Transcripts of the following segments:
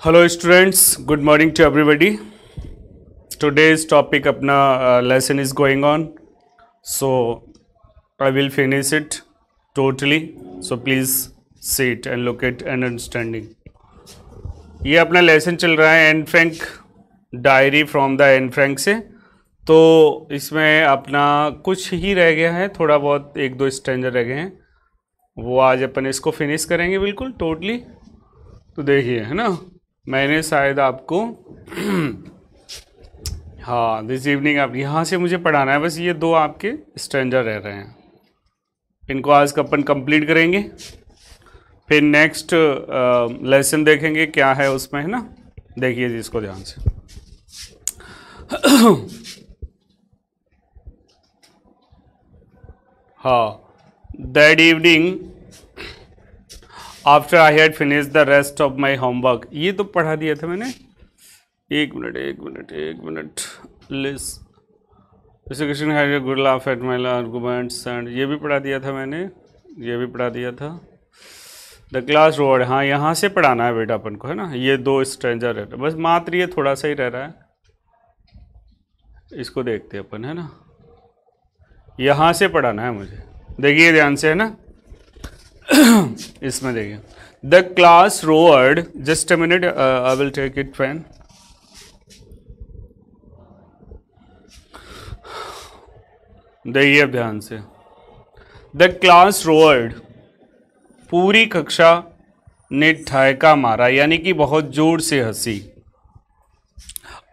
Hello students, good morning to everybody. Today's topic अपना lesson is going on, so I will finish it totally. So please sit and look at and understanding. ये अपना lesson चल रहा है Anne Frank diary from the Anne Frank से. तो इसमें अपना कुछ ही रह गया है, थोड़ा बहुत एक दो स्ट्रेंजर रह गए हैं, वो आज अपन इसको फिनिश करेंगे बिल्कुल टोटली. तो देखिए, है ना, मैंने शायद आपको हाँ दिस इवनिंग आप यहाँ से मुझे पढ़ाना है. बस ये दो आपके स्ट्रेंजर रह रहे हैं, इनको आज का अपन कंप्लीट करेंगे. फिर नेक्स्ट लेसन देखेंगे क्या है उसमें, है ना. देखिए जी इसको ध्यान से. हाँ, that evening after I had finish the rest of my homework. ये तो पढ़ा दिया था मैंने. एक मिनट लिस्ट है good laugh at my arguments and ये भी पढ़ा दिया था मैंने, ये भी पढ़ा दिया था. द क्लास रोड, हाँ यहाँ से पढ़ाना है बेटा अपन को, है ना. ये दो स्ट्रेंजर है, बस मात्र ये थोड़ा सा ही रह रहा है, इसको देखते हैं अपन, है ना. यहाँ से पढ़ाना है मुझे, देखिए ध्यान से, है ना. इसमें देखिए, the class rod, just a minute, I will take it pen. देखिए अब ध्यान से. द क्लास रोड, पूरी कक्षा ने ठहाका मारा, यानी कि बहुत जोर से हंसी.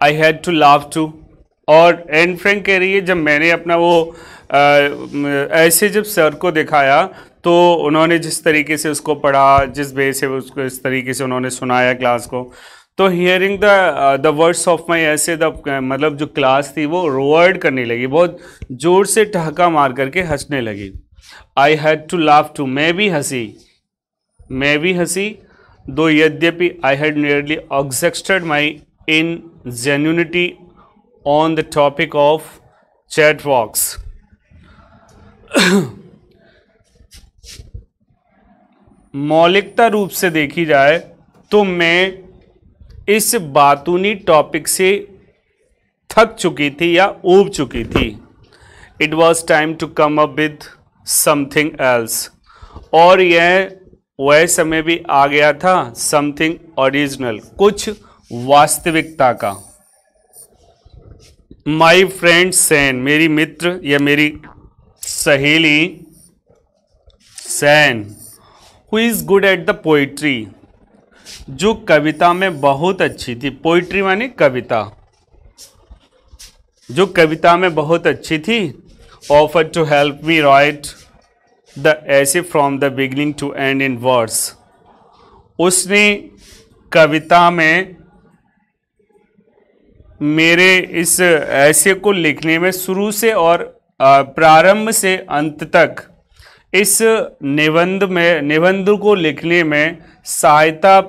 I had to laugh too. और एन फ्रैंक कह रही है, जब मैंने अपना वो ऐसे जब सर को दिखाया तो उन्होंने जिस तरीके से उसको पढ़ा, जिस वे से उसको इस तरीके से उन्होंने सुनाया क्लास को, तो hearing the words of my ऐसे मतलब जो क्लास थी वो रोवर्ड करने लगी, बहुत जोर से ठहाका मार करके हंसने लगी. I had to laugh too, मैं भी हंसी दो, यद्यपि I had nearly exhausted my ingenuity on the topic of chatbox. मौलिकता रूप से देखी जाए तो मैं इस बातूनी टॉपिक से थक चुकी थी या ऊब चुकी थी. It was time to come up with something else. और यह वह समय भी आ गया था, समथिंग ओरिजिनल, कुछ वास्तविकता का. माई फ्रेंड सैन, मेरी मित्र या मेरी सहेली Sanne, who is good at the poetry, जो कविता में बहुत अच्छी थी. पोइट्री माने कविता, जो कविता में बहुत अच्छी थी. Offer to help me write the essay from the beginning to end in words. उसने कविता में मेरे इस ऐसे को लिखने में शुरू से और प्रारंभ से अंत तक इस निबंध को लिखने में सहायता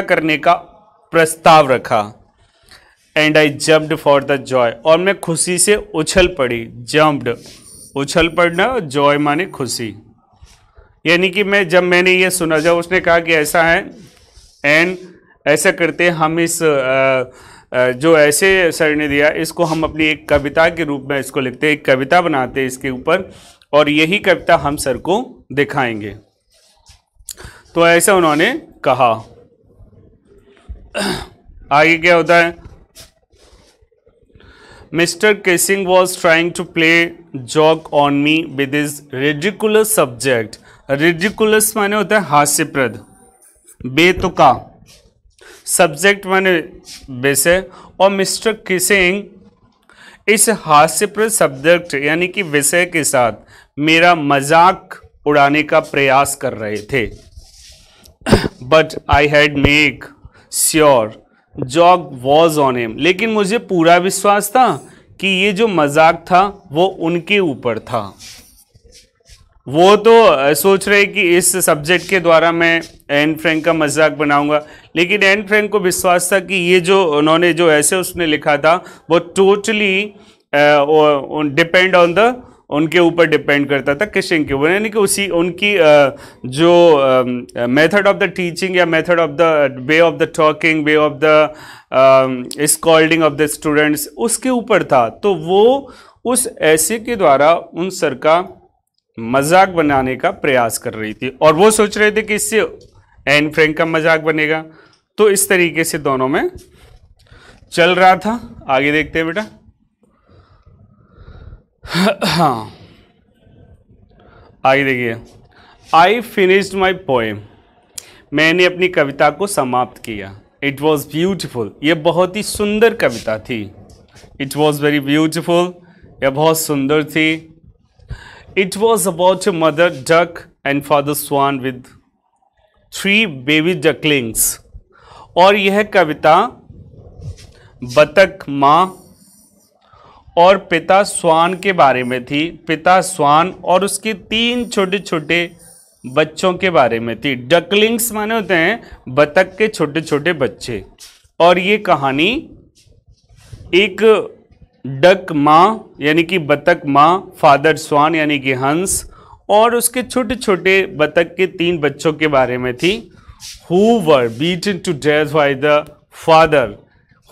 करने का प्रस्ताव रखा. And I jumped for the Joy, और मैं खुशी से उछल पड़ी. जम्प्ड, उछल पड़ना, जॉय माने खुशी. यानी कि जब मैंने ये सुना, जब उसने कहा कि ऐसा है एंड ऐसा करते हैं हम, इस जो ऐसे सर ने दिया इसको हम अपनी एक कविता के रूप में इसको लिखते हैं, एक कविता बनाते हैं इसके ऊपर, और यही कविता हम सर को दिखाएंगे. तो ऐसा उन्होंने कहा. आगे क्या होता है. Mister Keesing was trying to play joke on me with his ridiculous subject. Ridiculous माने होता है हास्यप्रद, बेतुका. सब्जेक्ट माने विषय, और मिस्टर किसिंग इस हास्यप्रद सब्जेक्ट यानी कि विषय के साथ मेरा मजाक उड़ाने का प्रयास कर रहे थे. But I had make sure joke was on him, लेकिन मुझे पूरा विश्वास था कि ये जो मजाक था वो उनके ऊपर था. वो तो सोच रहे कि इस सब्जेक्ट के द्वारा मैं एन फ्रैंक का मजाक बनाऊंगा, लेकिन एन फ्रैंक को विश्वास था कि ये जो उन्होंने जो ऐसे उसने लिखा था वो टोटली डिपेंड ऑन द उनके ऊपर डिपेंड करता था, किसिंग के ऊपर, यानी कि उसी उनकी जो मेथड ऑफ द टीचिंग या method of the way of the talking, way of the scolding of the students, उसके ऊपर था। तो वो उस ऐसे के द्वारा उन सर का मजाक बनाने का प्रयास कर रही थी और वो सोच रहे थे कि इससे एन फ्रैंक का मजाक बनेगा। तो इस तरीके से दोनों में चल रहा था। आगे देखते हैं बेटा। हाँ, आगे देखिए। आई फिनिश्ड माई पोएम, मैंने अपनी कविता को समाप्त किया। इट वॉज ब्यूटिफुल, यह बहुत ही सुंदर कविता थी। इट वॉज वेरी ब्यूटिफुल, यह बहुत सुंदर थी। It was about a mother duck and father swan with 3 baby ducklings, और यह कविता बतख माँ और पिता स्वान के बारे में थी। पिता स्वान और उसके 3 छोटे छोटे बच्चों के बारे में थी। डकलिंग्स माने होते हैं बतख के छोटे छोटे बच्चे, और ये कहानी एक डक माँ यानी कि बतख माँ, फादर स्वान यानी कि हंस, और उसके छोटे छोटे बतख के 3 बच्चों के बारे में थी। Who were beaten to death by the father,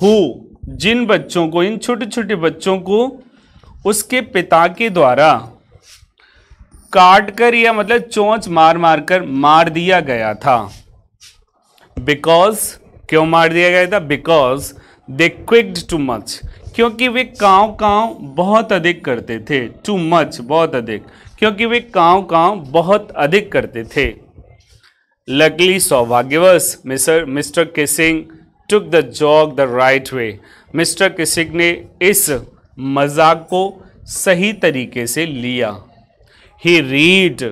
who, जिन बच्चों को, इन छोटे छोटे बच्चों को उसके पिता के द्वारा काट कर या मतलब चोंच मार मार कर मार दिया गया था। बिकॉज, क्यों मार दिया गया था? बिकॉज दे क्विक्ड टू मच, क्योंकि वे कांव कांव बहुत अधिक करते थे। टू मच, बहुत अधिक, क्योंकि वे कांव कांव बहुत अधिक करते थे। लकली, सौभाग्यवश, mister Kissing took the joke the right way, mister Kissing ने इस मजाक को सही तरीके से लिया। He read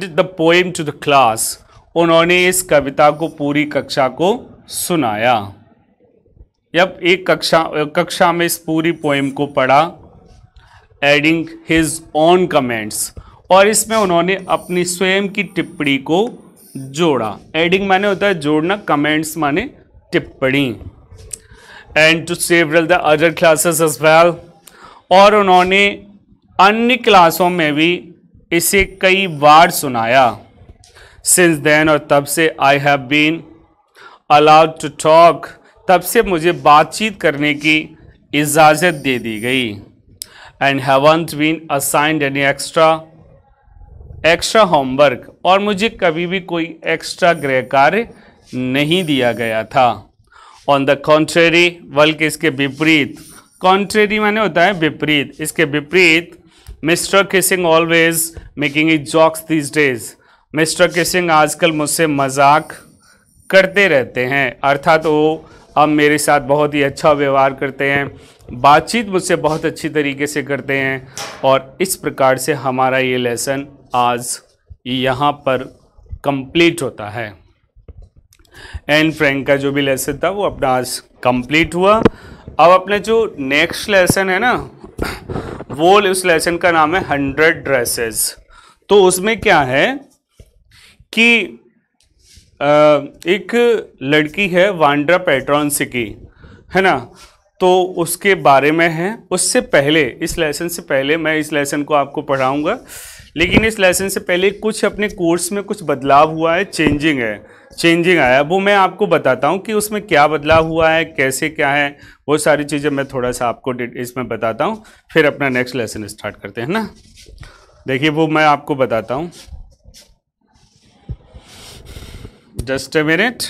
the poem to the class, उन्होंने इस कविता को पूरी कक्षा को सुनाया। जब एक कक्षा में इस पूरी पोएम को पढ़ा, एडिंग हिज ओन कमेंट्स, और इसमें उन्होंने अपनी स्वयं की टिप्पणी को जोड़ा। एडिंग माने होता है जोड़ना, कमेंट्स माने टिप्पणी। And to several the other classes as well, और उन्होंने अन्य क्लासों में भी इसे कई बार सुनाया। सिंस देन, और तब से, I have been allowed to talk, तब से मुझे बातचीत करने की इजाज़त दे दी गई। And haven't been assigned any extra homework, और मुझे कभी भी कोई एक्स्ट्रा गृह कार्य नहीं दिया गया था। ऑन द कॉन्ट्रेरी, बल्कि इसके विपरीत, कॉन्ट्रेरी माने होता है विपरीत, इसके विपरीत, mister Kissing always making a jokes these days, mister Kissing आजकल मुझसे मजाक करते रहते हैं, अर्थात वो अब मेरे साथ बहुत ही अच्छा व्यवहार करते हैं, बातचीत मुझसे बहुत अच्छी तरीके से करते हैं। और इस प्रकार से हमारा ये लेसन आज यहाँ पर कंप्लीट होता है। एन फ्रैंक का जो भी लेसन था वो अपना आज कंप्लीट हुआ। अब अपने जो नेक्स्ट लेसन है ना, वो उस लेसन का नाम है 100 ड्रेसेस। तो उसमें क्या है कि एक लड़की है वांड्रा पेट्रोन्स्की, है ना, तो उसके बारे में है। उससे पहले, इस लेसन से पहले, मैं इस लेसन को आपको पढ़ाऊंगा, लेकिन इस लेसन से पहले कुछ अपने कोर्स में कुछ बदलाव हुआ है, चेंजिंग आया, वो मैं आपको बताता हूँ कि उसमें क्या बदलाव हुआ है, कैसे क्या है, वो सारी चीज़ें मैं थोड़ा सा आपको इसमें बताता हूँ, फिर अपना नेक्स्ट लेसन स्टार्ट करते हैं ना। देखिए वो मैं आपको बताता हूँ, जस्ट अ मिनट।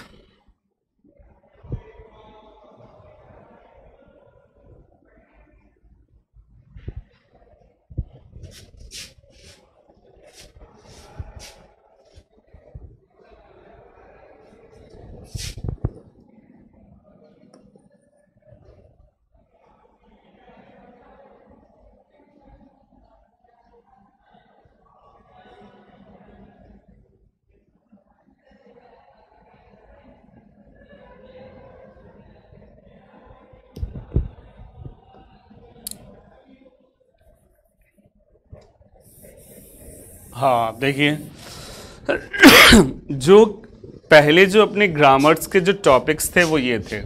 हाँ देखिए, जो पहले जो अपने ग्रामर्स के जो टॉपिक्स थे वो ये थे।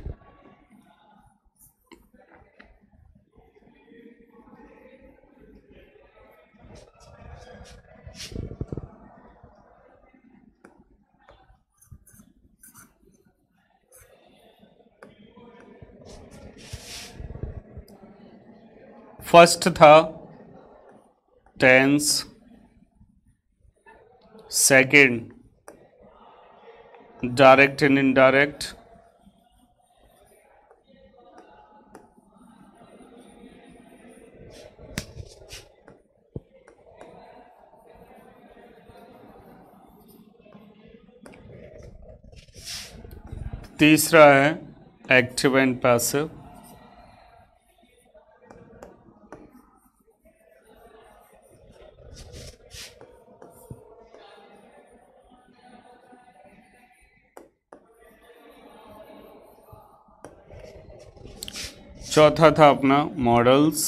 फर्स्ट था tense, second direct and indirect, तीसरा है एक्टिव एंड पैसिव, चौथा था अपना मॉडल्स,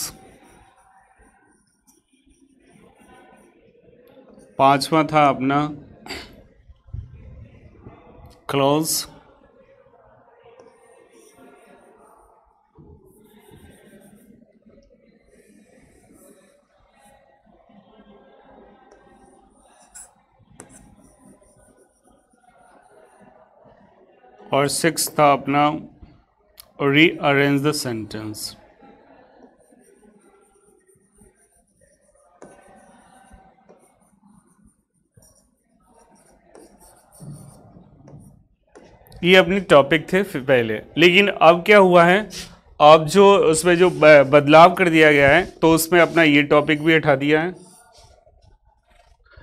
पांचवा था अपना क्लोज, और सिक्स था अपना रीअरेंज द सेंटेंस। ये अपनी टॉपिक थे पहले, लेकिन अब क्या हुआ है, अब जो उसमें जो बदलाव कर दिया गया है, तो उसमें अपना ये टॉपिक भी हटा दिया है,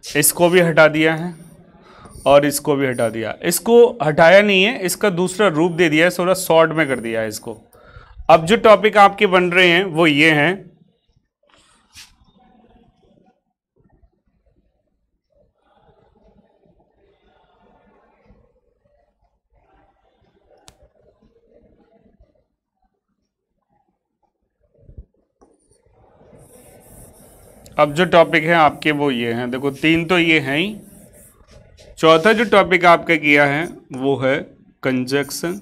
इसको भी हटा दिया है और इसको भी हटा दिया। इसको हटाया नहीं है, इसका दूसरा रूप दे दिया है, थोड़ा शॉर्ट में कर दिया है इसको। अब जो टॉपिक आपके बन रहे हैं वो ये हैं, अब जो टॉपिक है आपके वो ये हैं, देखो तीन तो ये हैं ही। चौथा जो टॉपिक आपका किया है वो है कंजक्शन,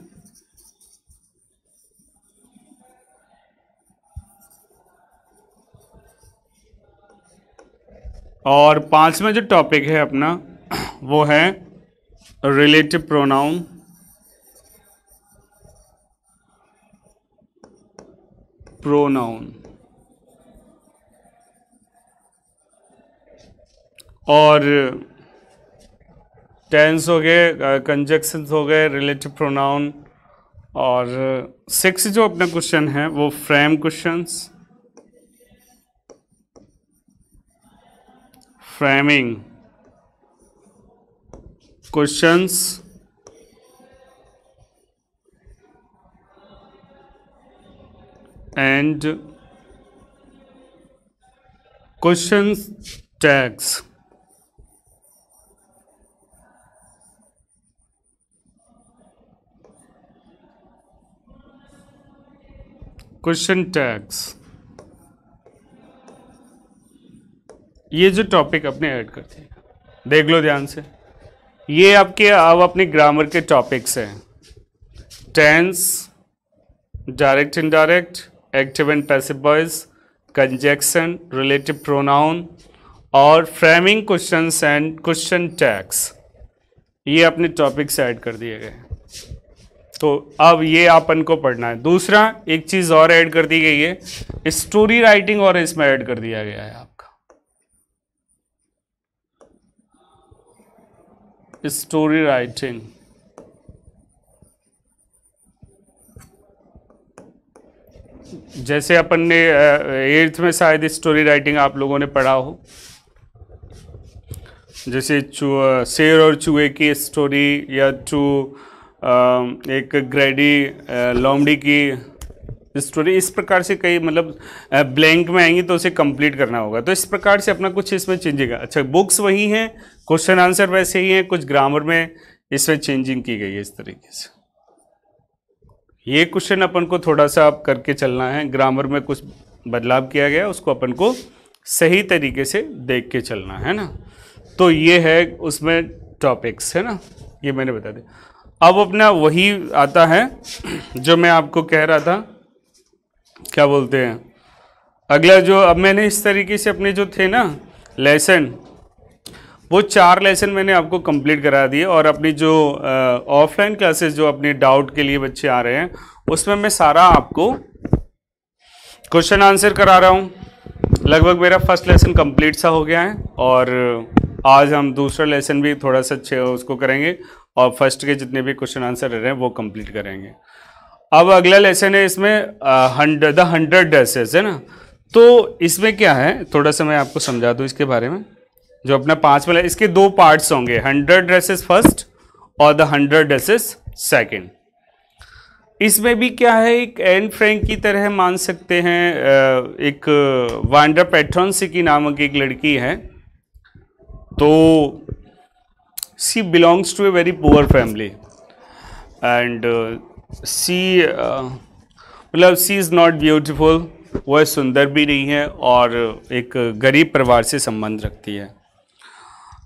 और पांचवा जो टॉपिक है अपना वो है रिलेटिव प्रोनाउन, और टेंस हो गए, कंजक्शंस हो गए, रिलेटिव प्रोनाउन, और सिक्स जो अपना क्वेश्चन है वो frame questions, framing questions, and questions tags. Question tags, ये जो टॉपिक अपने ऐड करते हैं, देख लो ध्यान से, ये आपके अब अपने ग्रामर के टॉपिक्स हैं। Tense, direct indirect, active and passive voice, conjunction, relative pronoun और framing questions and question tags, ये अपने टॉपिक्स ऐड कर दिए गए हैं। तो अब ये अपन को पढ़ना है। दूसरा एक चीज और ऐड कर दी गई है, स्टोरी राइटिंग, और इसमें ऐड कर दिया गया है आपका स्टोरी राइटिंग। जैसे अपन ने 8th में शायद स्टोरी राइटिंग आप लोगों ने पढ़ा हो, जैसे शेर और चूहे की स्टोरी, या एक ग्रेडी लोमड़ी की स्टोरी, इस प्रकार से कई मतलब ब्लैंक में आएंगी तो उसे कंप्लीट करना होगा। तो इस प्रकार से अपना कुछ इसमें चेंजिंग है। अच्छा, बुक्स वही हैं, क्वेश्चन आंसर वैसे ही हैं, कुछ ग्रामर में इसमें चेंजिंग की गई है इस तरीके से। ये क्वेश्चन अपन को थोड़ा सा आप करके चलना है, ग्रामर में कुछ बदलाव किया गया, उसको अपन को सही तरीके से देख के चलना है ना। तो ये है उसमें टॉपिक्स है ना, ये मैंने बता दिया। अब अपना वही आता है जो मैं आपको कह रहा था, क्या बोलते हैं, अगला जो अब मैंने इस तरीके से अपने जो थे ना लेसन, वो 4 लेसन मैंने आपको कंप्लीट करा दिए। और अपनी जो ऑफलाइन क्लासेस जो अपने डाउट के लिए बच्चे आ रहे हैं, उसमें मैं सारा आपको क्वेश्चन आंसर करा रहा हूँ। लगभग मेरा फर्स्ट लेसन कंप्लीट सा हो गया है और आज हम दूसरा लेसन भी थोड़ा सा अच्छे उसको करेंगे और फर्स्ट के जितने भी क्वेश्चन आंसर रह रहे हैं वो कंप्लीट करेंगे। अब अगला लेसन है, इसमें द 100 ड्रेसेस है ना। तो इसमें क्या है, थोड़ा सा मैं आपको समझा दूँ इसके बारे में। जो अपना 5 वाला, इसके 2 पार्ट्स होंगे, 100 ड्रेसेस फर्स्ट और द 100 ड्रेसेस सेकेंड। इसमें भी क्या है, एक एन फ्रैंक की तरह मान सकते हैं। एक वांडा पेट्रोनसिकी नामक एक लड़की है, तो she belongs to a very poor family and she मतलब सी इज़ नॉट ब्यूटीफुल, वह सुंदर भी नहीं है और एक गरीब परिवार से संबंध रखती है।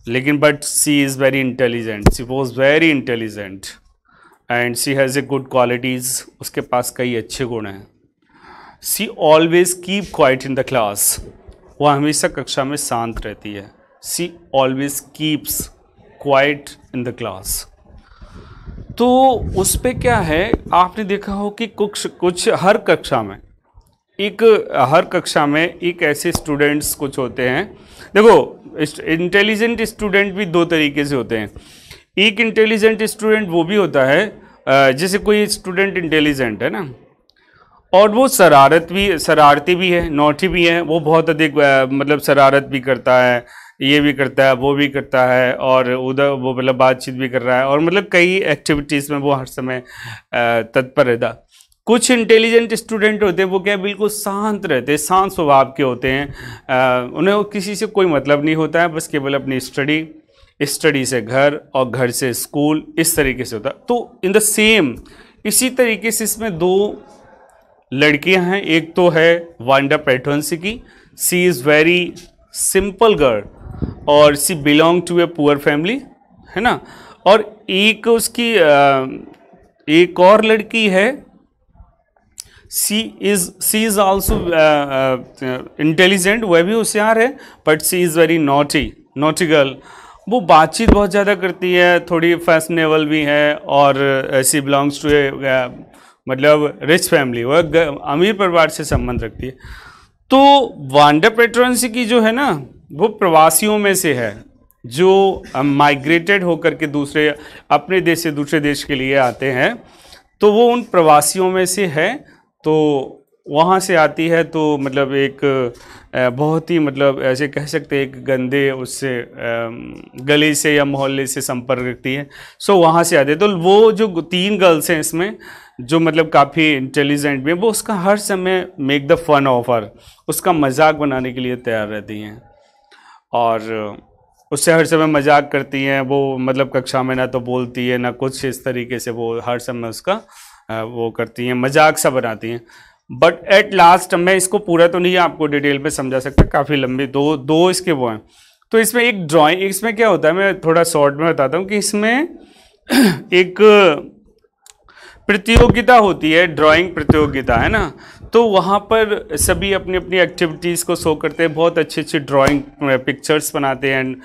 लेकिन but she is very intelligent, she was very intelligent and she has a good qualities, उसके पास कई अच्छे गुण हैं। She always keep quiet in the class, वह हमेशा कक्षा में शांत रहती है। She always keeps quiet in the class. तो उस पे क्या है, आपने देखा हो कि कुछ हर कक्षा में एक ऐसे स्टूडेंट्स कुछ होते हैं। देखो, इंटेलिजेंट स्टूडेंट भी 2 तरीके से होते हैं। एक इंटेलिजेंट स्टूडेंट वो भी होता है, जैसे कोई स्टूडेंट इंटेलिजेंट है ना और वो शरारती भी है, नॉटी भी है। वो बहुत अधिक मतलब शरारत भी करता है, ये भी करता है, वो भी करता है और उधर वो मतलब बातचीत भी कर रहा है और मतलब कई एक्टिविटीज़ में वो हर समय तत्पर रहता। कुछ इंटेलिजेंट स्टूडेंट होते हैं, वो क्या बिल्कुल शांत रहते हैं, शांत स्वभाव के होते हैं। उन्हें किसी से कोई मतलब नहीं होता है, बस केवल अपनी स्टडी से घर और घर से स्कूल, इस तरीके से होता है। तो इन द सेम इसी तरीके से इसमें 2 लड़कियां हैं। एक तो है Wanda Petronski, she is very simple girl और she belong to a poor family, है ना। और एक उसकी एक और लड़की है, सी इज़ ऑल्सो इंटेलिजेंट, वह भी होशियार है, but she is very naughty girl. वो बातचीत बहुत ज़्यादा करती है, थोड़ी फैशनेबल भी है और सी बिलोंग्स टू ए मतलब रिच फैमिली, वह अमीर परिवार से संबंध रखती है। तो वांडा पेट्रोनसिकी जो है ना, वो प्रवासियों में से है, जो माइग्रेटेड होकर के अपने देश से दूसरे देश के लिए आते हैं। तो वो उन प्रवासियों में से है, तो वहाँ से आती है। तो मतलब एक बहुत ही मतलब ऐसे कह सकते हैं एक गंदे उससे गली से या मोहल्ले से संपर्क रखती है। सो वहाँ से आते हैं। तो वो जो 3 गर्ल्स हैं इसमें, जो मतलब काफ़ी इंटेलिजेंट भी है, वो उसका हर समय make the fun of her, उसका मजाक बनाने के लिए तैयार रहती हैं और उससे हर समय मजाक करती हैं। वो मतलब कक्षा में ना तो बोलती है ना कुछ, इस तरीके से वो हर समय उसका वो करती हैं, मजाक सा बनाती हैं। बट एट लास्ट, मैं इसको पूरा तो नहीं आपको डिटेल पे समझा सकता, काफ़ी लंबी दो इसके वो हैं। तो इसमें एक ड्राइंग, इसमें क्या होता है, मैं थोड़ा शॉर्ट में बताता हूँ कि इसमें एक प्रतियोगिता होती है, ड्राइंग प्रतियोगिता, है ना। तो वहाँ पर सभी अपनी अपनी एक्टिविटीज़ को शो करते हैं, बहुत अच्छी अच्छी ड्राइंग पिक्चर्स बनाते हैं,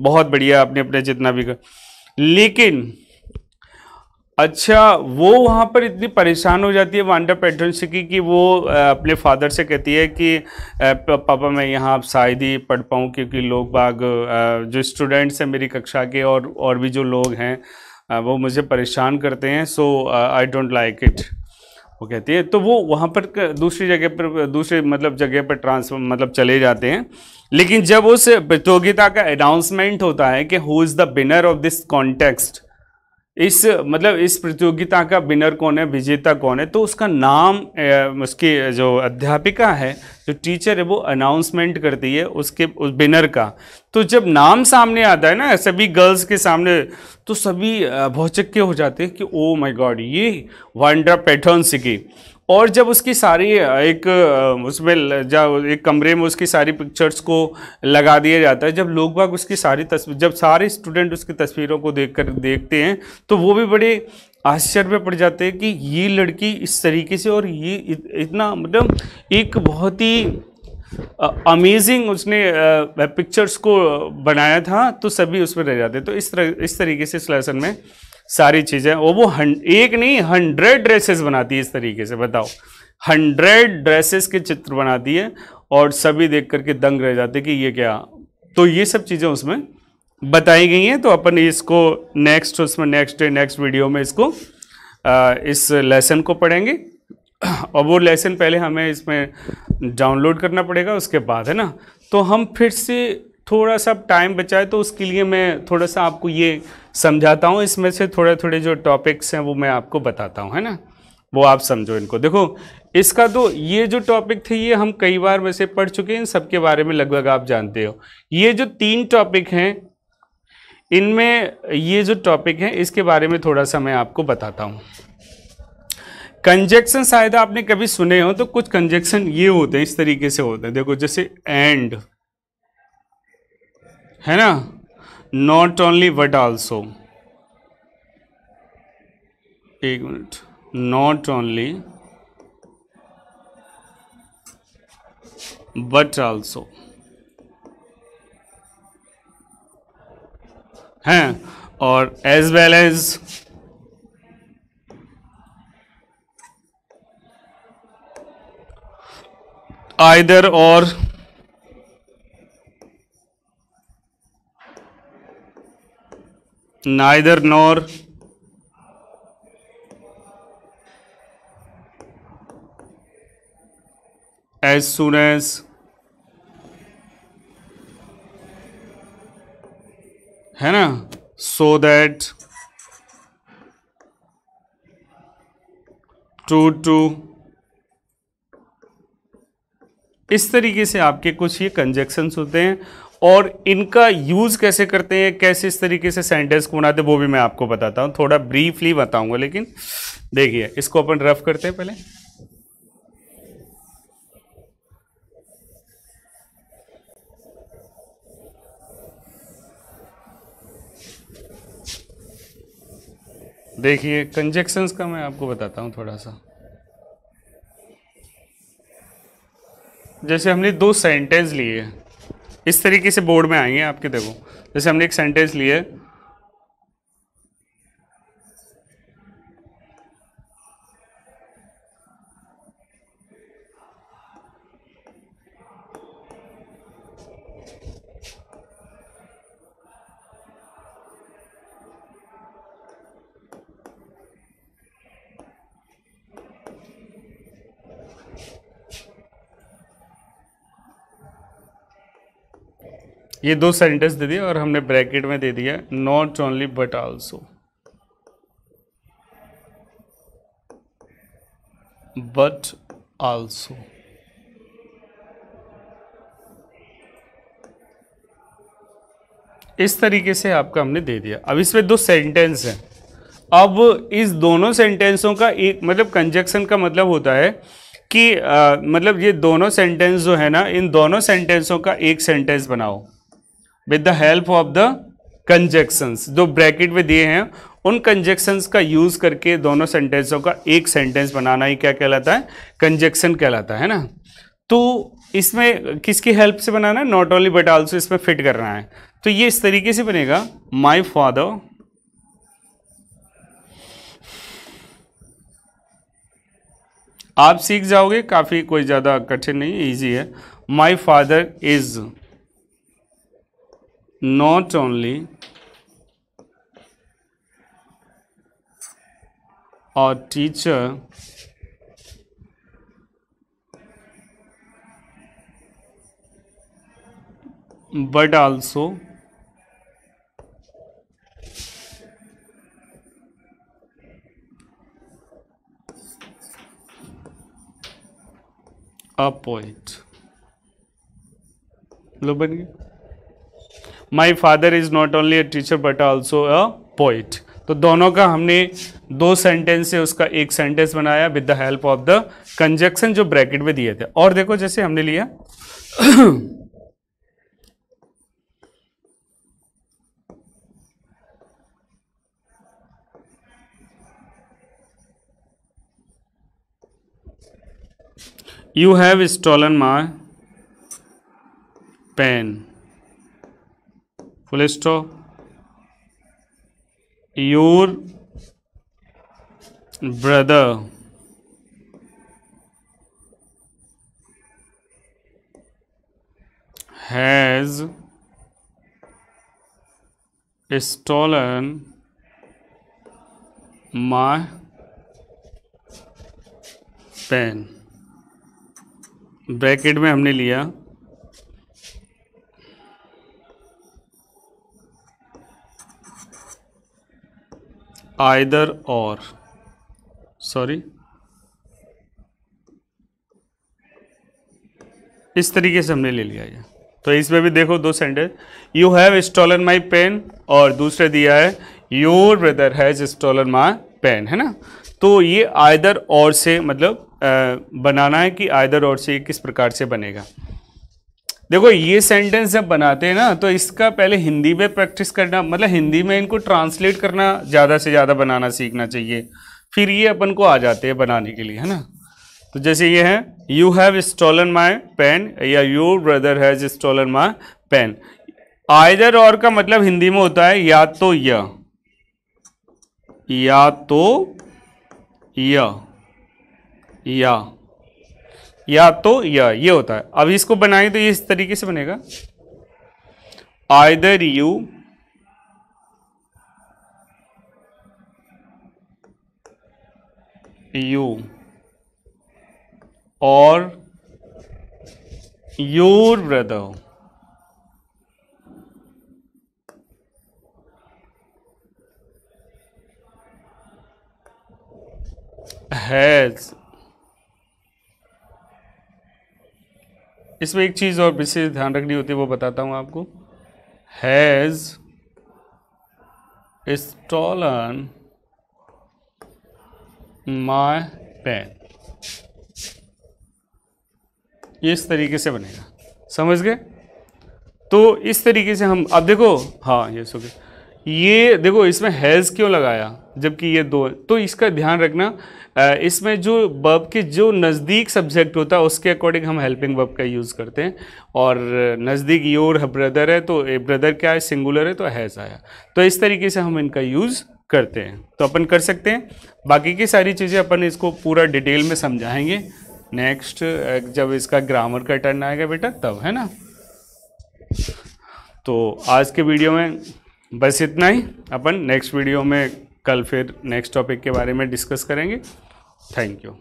बहुत बढ़िया अपने अपने जितना भी लेकिन अच्छा, वो वहाँ पर इतनी परेशान हो जाती है वांडा पेट्रोनसिकी की, वो अपने फादर से कहती है कि पापा मैं यहाँ अब शायद ही पढ़ पाऊँ, क्योंकि लोग बाग जो स्टूडेंट्स हैं मेरी कक्षा के और भी जो लोग हैं वो मुझे परेशान करते हैं, सो आई डोंट लाइक इट, वो कहती है। तो वो वहाँ पर दूसरी जगह पर मतलब चले जाते हैं। लेकिन जब उस प्रतियोगिता का अनाउंसमेंट होता है कि who is the winner of this context, इस प्रतियोगिता का विनर कौन है, विजेता कौन है, तो उसका नाम उसकी जो अध्यापिका है, जो टीचर है, वो अनाउंसमेंट करती है उस विनर का। तो जब नाम सामने आता है ना सभी गर्ल्स के सामने, तो सभी भौचक्के हो जाते हैं कि ओ माय गॉड, ये वांडा पेट्रोनसिकी। और जब उसकी सारी एक कमरे में उसकी सारी पिक्चर्स को लगा दिया जाता है, जब लोग बाग उसकी सारी जब सारे स्टूडेंट उसकी तस्वीरों को देखते हैं, तो वो भी बड़े आश्चर्य में पड़ जाते हैं कि ये लड़की इस तरीके से, और ये इतना मतलब एक बहुत ही अमेजिंग उसने पिक्चर्स को बनाया था, तो सभी उसमें रह जाते। तो इस तरीके से इस लेसन में सारी चीज़ें, वो एक नहीं 100 ड्रेसेस बनाती है इस तरीके से। बताओ 100 ड्रेसेस के चित्र बना दिए और सभी देख करके दंग रह जाते कि ये क्या। तो ये सब चीज़ें उसमें बताई गई हैं। तो अपन इसको नेक्स्ट उसमें नेक्स्ट वीडियो में इसको इस लेसन को पढ़ेंगे। और वो लेसन पहले हमें इसमें डाउनलोड करना पड़ेगा, उसके बाद है ना। तो हम फिर से थोड़ा सा टाइम बचाए तो उसके लिए मैं थोड़ा सा आपको ये समझाता हूँ। इसमें से थोड़े थोड़े जो टॉपिक्स हैं वो मैं आपको बताता हूँ, है ना। वो आप समझो इनको। देखो इसका तो ये जो टॉपिक थे ये हम कई बार वैसे पढ़ चुके हैं, इन सबके बारे में लगभग आप जानते हो। ये जो 3 टॉपिक हैं इनमें ये जो टॉपिक है इसके बारे में थोड़ा सा मैं आपको बताता हूँ। कंजक्शन शायद आपने कभी सुने हो, तो कुछ कंजक्शन ये होते हैं, इस तरीके से होते हैं। देखो जैसे एंड है ना, नॉट ओनली बट आल्सो, एक मिनट, नॉट ओनली बट आल्सो हैं, और as well as either or, neither nor, as soon as, है ना, सो दैट, टू, इस तरीके से आपके कुछ ये कंजक्शंस होते हैं। और इनका यूज कैसे करते हैं, कैसे इस तरीके से सेंटेंस को बनाते हैं, वो भी मैं आपको बताता हूं। थोड़ा ब्रीफली बताऊंगा, लेकिन देखिए इसको अपन रफ करते हैं पहले। देखिए कंजक्शंस का मैं आपको बताता हूं थोड़ा सा। जैसे हमने 2 सेंटेंस लिए, इस तरीके से बोर्ड में आएंगे आपके। देखो जैसे हमने एक सेंटेंस लिए, ये 2 सेंटेंस दे दिया और हमने ब्रैकेट में दे दिया not only but also, but also. इस तरीके से आपका हमने दे दिया। अब इसमें 2 सेंटेंस हैं। अब इस दोनों सेंटेंसों का एक मतलब कंजक्शन का मतलब होता है कि मतलब ये दोनों सेंटेंस जो है ना, इन दोनों सेंटेंसों का एक सेंटेंस बनाओ with the help of the conjunctions. जो ब्रैकेट में दिए हैं उन कंजक्शंस का यूज करके दोनों सेंटेंसों का एक सेंटेंस बनाना ही क्या कहलाता है, कंजक्शन कहलाता है ना। तो इसमें किसकी हेल्प से बनाना है, नॉट ओनली बट आल्सो इसमें फिट करना है। तो ये इस तरीके से बनेगा, माई फादर आप सीख जाओगे, काफी कोई ज्यादा कठिन नहीं, इजी है। My father is not only a teacher but also a poet। लो बन गया, my father is not only a teacher but also a poet. तो दोनों का हमने 2 सेंटेंस से उसका एक सेंटेंस बनाया with the help of the conjunction जो ब्रैकेट में दिए थे। और देखो जैसे हमने लिया you have stolen my pen, full stop, your brother has stolen my pen। Bracket में हमने लिया आइदर और, सॉरी, इस तरीके से हमने ले लिया ये। तो इसमें भी देखो दो sentence, you have stolen my pen, और दूसरे दिया है your brother has stolen my pen, है ना। तो ये आइदर और से मतलब बनाना है कि आइदर और से किस प्रकार से बनेगा। देखो ये सेंटेंस जब बनाते हैं ना तो इसका पहले हिंदी में प्रैक्टिस करना, मतलब हिंदी में इनको ट्रांसलेट करना ज़्यादा से ज़्यादा बनाना सीखना चाहिए, फिर ये अपन को आ जाते हैं बनाने के लिए, है ना। तो जैसे ये है you have stolen my pen या your brother has stolen my pen. Either or का मतलब हिंदी में होता है या तो या तो या तो ये होता है। अब इसको बनाएं तो ये इस तरीके से बनेगा, आइदर यू और योर ब्रदर हैज। इसमें एक चीज और विशेष ध्यान रखनी होती है, वो बताता हूं आपको। हैज स्टॉलन माय पेन, ये इस तरीके से बनेगा, समझ गए। तो इस तरीके से हम अब देखो, हाँ ये सो गए। ये देखो इसमें हैज़ क्यों लगाया जबकि ये दो, तो इसका ध्यान रखना। इसमें जो वर्ब के जो नज़दीक सब्जेक्ट होता है उसके अकॉर्डिंग हम हेल्पिंग वर्ब का यूज़ करते हैं, और नज़दीक योर ब्रदर है तो ब्रदर क्या है, सिंगुलर है तो हैज़ आया। तो इस तरीके से हम इनका यूज़ करते हैं, तो अपन कर सकते हैं। बाकी की सारी चीज़ें अपन इसको पूरा डिटेल में समझाएंगे नेक्स्ट, जब इसका ग्रामर का टर्न आएगा बेटा तब, है ना। तो आज के वीडियो में बस इतना ही। अपन नेक्स्ट वीडियो में कल फिर नेक्स्ट टॉपिक के बारे में डिस्कस करेंगे। Thank you.